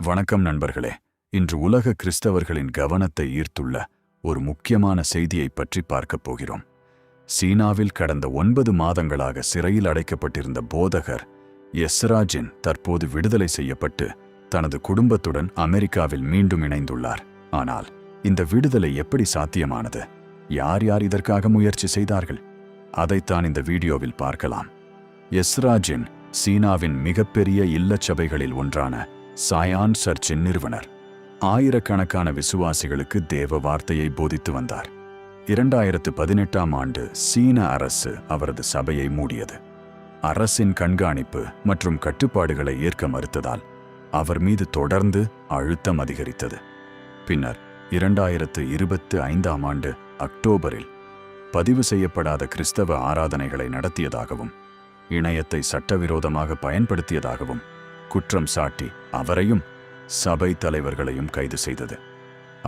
வணக்கம் நண்பர்களே. இன்று உலக கிறிஸ்தவர்களின் கவனத்தை ஈர்த்துள்ள ஒரு முக்கியமான செய்தியை பற்றி பார்க்கப் போகிறோம். சீனாவில் கடந்த 9 மாதங்களாக சிறையில் அடைக்கப்பட்டிருந்த போதகர் எஸ்ரா ஜின் தற்போது விடுதலை செய்யப்பட்டு தனது குடும்பத்துடன் அமெரிக்காவில் மீண்டும் இணைந்துள்ளார். ஆனால் இந்த விடுதலை எப்படி சாத்தியமானது? யார் யார் இதற்காக முயற்சி செய்தார்கள்? அதைத்தான் இந்த வீடியோவில் பார்க்கலாம். எஸ்ரா ஜின் சீனாவின் மிகப்பெரிய இல்லச்சபைகளில் ஒன்றான சாயான் சர்ச்சின் நிறுவனர். ஆயிரக்கணக்கான விசுவாசிகளுக்கு தேவ வார்த்தையை போதித்து வந்தார். 2018ஆம் ஆண்டு சீன அரசு அவரது சபையை மூடியது. அரசின் கண்காணிப்பு மற்றும் கட்டுப்பாடுகளை ஏற்க மறுத்ததால் அவர் மீது தொடர்ந்து அழுத்தம் அதிகரித்தது. பின்னர் 2025ஆம் ஆண்டு அக்டோபரில் பதிவு செய்யப்படாத கிறிஸ்தவ ஆராதனைகளை நடத்தியதாகவும் இணையத்தை சட்டவிரோதமாக பயன்படுத்தியதாகவும் குற்றம் சாட்டி அவரையும் சபை தலைவர்களையும் கைது செய்தது.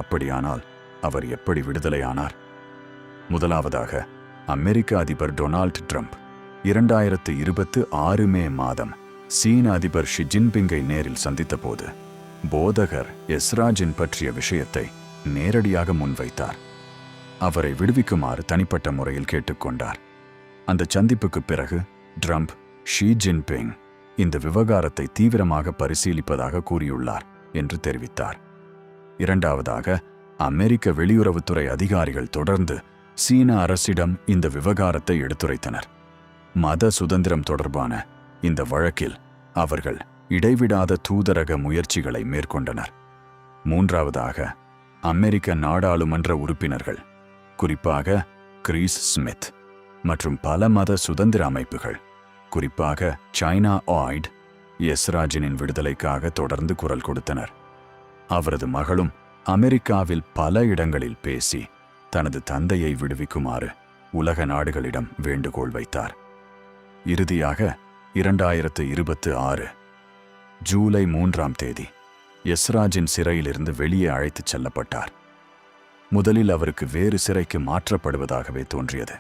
அப்படியானால் அவர் எப்படி விடுதலையானார்? முதலாவதாக, அமெரிக்க அதிபர் டொனால்ட் ட்ரம்ப் 2026 மே மாதம் சீன அதிபர் ஷி ஜின்பிங்கை நேரில் சந்தித்தபோது போதகர் எஸ்ரா ஜின் பற்றிய விஷயத்தை நேரடியாக முன்வைத்தார். அவரை விடுவிக்குமாறு தனிப்பட்ட முறையில் கேட்டுக்கொண்டார். அந்த சந்திப்புக்கு பிறகு ட்ரம்ப் ஷி ஜின்பிங் இந்த விவகாரத்தை தீவிரமாக பரிசீலிப்பதாக கூறியுள்ளார் என்று தெரிவித்தார். இரண்டாவதாக, அமெரிக்க வெளியுறவுத்துறை அதிகாரிகள் தொடர்ந்து சீன அரசிடம் இந்த விவகாரத்தை எடுத்துரைத்தனர். மத சுதந்திரம் தொடர்பான இந்த வழக்கில் அவர்கள் இடைவிடாத தூதரக முயற்சிகளை மேற்கொண்டனர். மூன்றாவதாக, அமெரிக்க நாடாளுமன்ற உறுப்பினர்கள், குறிப்பாக கிறிஸ் ஸ்மித் மற்றும் பல மத சுதந்திர அமைப்புகள், குறிப்பாக சைனா ஆய்ட், எஸ்ரா ஜினின் விடுதலைக்காக தொடர்ந்து குரல் கொடுத்தனர். அவரது மகளும் அமெரிக்காவில் பல இடங்களில் பேசி தனது தந்தையை விடுவிக்குமாறு உலக நாடுகளிடம் வேண்டுகோள் வைத்தார். இறுதியாக 2026 ஜூலை 3ஆம் தேதி எஸ்ரா ஜின் சிறையிலிருந்து வெளியே அழைத்துச் செல்லப்பட்டார். முதலில் அவருக்கு வேறு சிறைக்கு மாற்றப்படுவதாகவே தோன்றியது.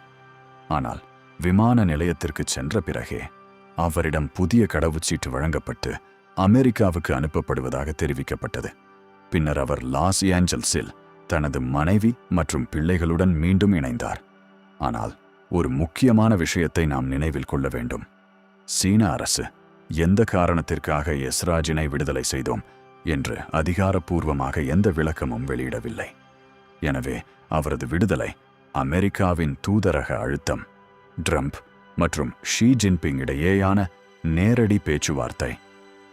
ஆனால் விமான நிலையத்திற்கு சென்ற பிறகே அவரிடம் புதிய கடவுச்சீட்டு வழங்கப்பட்டு அமெரிக்காவுக்கு அனுப்பப்படுவதாக தெரிவிக்கப்பட்டது. பின்னர் அவர் லாஸ் ஏஞ்சல்ஸில் தனது மனைவி மற்றும் பிள்ளைகளுடன் மீண்டும் இணைந்தார். ஆனால் ஒரு முக்கியமான விஷயத்தை நாம் நினைவில் கொள்ள வேண்டும். சீன அரசு எந்த காரணத்திற்காக எஸ்ரா ஜினை விடுதலை செய்தோம் என்று அதிகாரப்பூர்வமாக எந்த விளக்கமும் வெளியிடவில்லை. எனவே அவரது விடுதலை அமெரிக்காவின் தூதரக அழுத்தம், ட்ரம்ப் மற்றும் ஷி ஜின்பிங் இடையேயான நேரடி பேச்சுவார்த்தை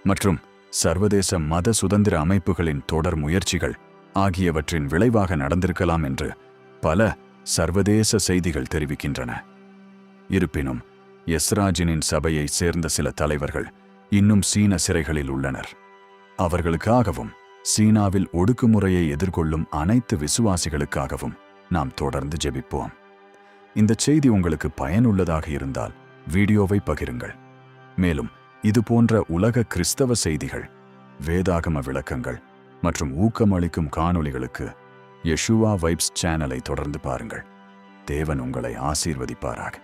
மற்றும் சர்வதேச மத சுதந்திர அமைப்புகளின் தொடர் முயற்சிகள் ஆகியவற்றின் விளைவாக நடந்திருக்கலாம் என்று பல சர்வதேச செய்திகள் தெரிவிக்கின்றன. இருப்பினும் எஸ்ரா ஜினின் சபையை சேர்ந்த சில தலைவர்கள் இன்னும் சீன சிறைகளில் உள்ளனர். அவர்களுக்காகவும் சீனாவில் ஒடுக்குமுறையை எதிர்கொள்ளும் அனைத்து விசுவாசிகளுக்காகவும் நாம் தொடர்ந்து ஜெபிப்போம். இந்த செய்தி உங்களுக்கு பயனுள்ளதாக இருந்தால் வீடியோவை பகிருங்கள். மேலும் இதுபோன்ற உலக கிறிஸ்தவ செய்திகள், வேதாகம விளக்கங்கள் மற்றும் ஊக்கமளிக்கும் காணொளிகளுக்கு யெஷுவா வைப்ஸ் சேனலை தொடர்ந்து பாருங்கள். தேவன் உங்களை ஆசீர்வதிப்பாராக.